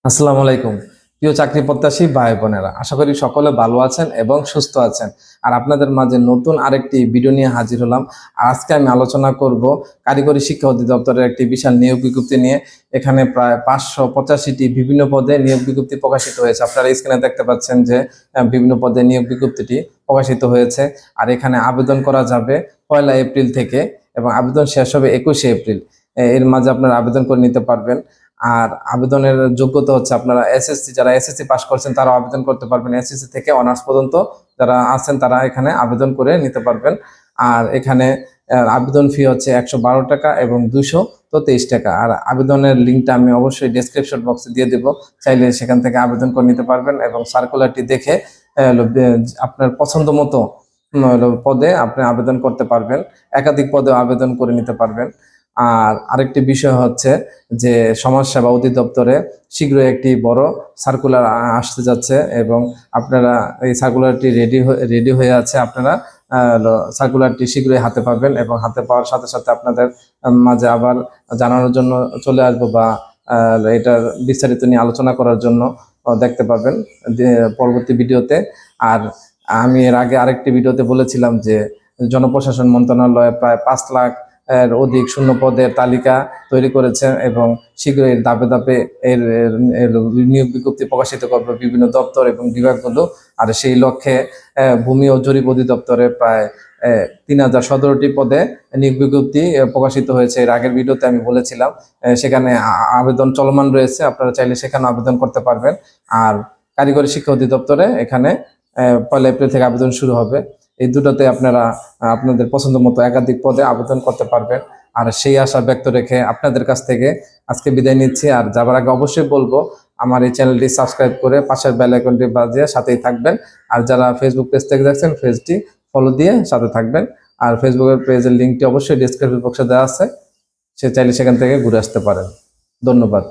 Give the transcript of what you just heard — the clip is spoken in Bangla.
আসসালামু আলাইকুম। প্রিয় চাকরি প্রত্যাশী ভাই বোনেরা, আশা করি সকলে ভালো আছেন এবং সুস্থ আছেন। আর আপনাদের মাঝে নতুন আরেকটি ভিডিও নিয়ে হাজির হলাম। আজকে আমি আলোচনা করব কারিগরি শিক্ষা অধিদপ্তরের একটি বিশাল নিয়োগ বিজ্ঞপ্তি নিয়ে। এখানে প্রায় 585টি বিভিন্ন পদে নিয়োগ বিজ্ঞপ্তি প্রকাশিত হয়েছে। আপনারা স্ক্রিনে দেখতে পাচ্ছেন যে বিভিন্ন পদে নিয়োগ বিজ্ঞপ্তিটি প্রকাশিত হয়েছে। আর এখানে আবেদন করা যাবে 1 এপ্রিল থেকে এবং আবেদন শেষ হবে 21 এপ্রিল। এর মাঝে আপনারা আবেদন করে নিতে পারবেন। আর আবেদনের যোগ্যতা হচ্ছে আপনারা এসএসসি, যারা এসএসসি পাস করছেন তারাও আবেদন করতে পারবেন। এসএসসি থেকে অনার্স পর্যন্ত যারা আছেন তারা এখানে আবেদন করে নিতে পারবেন। আর এখানে আবেদন ফি হচ্ছে 112 টাকা এবং 223 টাকা। আর আবেদনের লিঙ্কটা আমি অবশ্যই ডেসক্রিপশন বক্সে দিয়ে দেবো, চাইলে সেখান থেকে আবেদন করে নিতে পারবেন এবং সার্কুলারটি দেখে আপনার পছন্দ মতো পদে আপনি আবেদন করতে পারবেন। একাধিক পদে আবেদন করে নিতে পারবেন। আর আরেকটি বিষয় হচ্ছে যে সমাজসেবা অধিদপ্তরে শীঘ্রই একটি বড় সার্কুলার আসতে যাচ্ছে এবং আপনারা এই সার্কুলারটি রেডি হয়ে আছে। আপনারা সার্কুলারটি শীঘ্রই হাতে পাবেন এবং হাতে পাওয়ার সাথে সাথে আপনাদের মাঝে আবার জানানোর জন্য চলে আসবো, বা এটার বিস্তারিত নিয়ে আলোচনা করার জন্য দেখতে পাবেন পরবর্তী ভিডিওতে। আর আমি এর আগে আরেকটি ভিডিওতে বলেছিলাম যে জনপ্রশাসন মন্ত্রণালয় প্রায় 5 লাখ এর অধিক শূন্য পদের তালিকা তৈরি করেছে এবং শীঘ্রই ধাপে ধাপে এর এর নিয়োগ বিজ্ঞপ্তি প্রকাশিত করবে বিভিন্ন দপ্তর এবং বিভাগগুলো। আর সেই লক্ষ্যে ভূমি ও জরিপ অধিদপ্তরে প্রায় 3017টি পদে নিয়োগ বিজ্ঞপ্তি প্রকাশিত হয়েছে। এর আগের ভিডিওতে আমি বলেছিলাম। সেখানে আবেদন চলমান রয়েছে, আপনারা চাইলে সেখানে আবেদন করতে পারবেন। আর কারিগরি শিক্ষা অধিদপ্তরে এখানে 1 এপ্রিল থেকে আবেদন শুরু হবে। এই দুটোতে আপনারা আপনাদের পছন্দ মতো একাধিক পদে আবেদন করতে পারবেন। আর সেই আশা ব্যক্ত রেখে আপনাদের কাছ থেকে আজকে বিদায় নিচ্ছি। আর যাবার আগে অবশ্যই বলবো, আমার এই চ্যানেলটি সাবস্ক্রাইব করে পাশের বেল আইকনটি বাজিয়ে সাথেই থাকবেন। আর যারা ফেসবুক পেজ থেকে দেখছেন, পেজটি ফলো দিয়ে সাথে থাকবেন। আর ফেসবুকের পেজের লিঙ্কটি অবশ্যই ডেসক্রিপশন বক্সে দেওয়া আছে, সে চাইলে সেখান থেকে ঘুরে আসতে পারেন। ধন্যবাদ।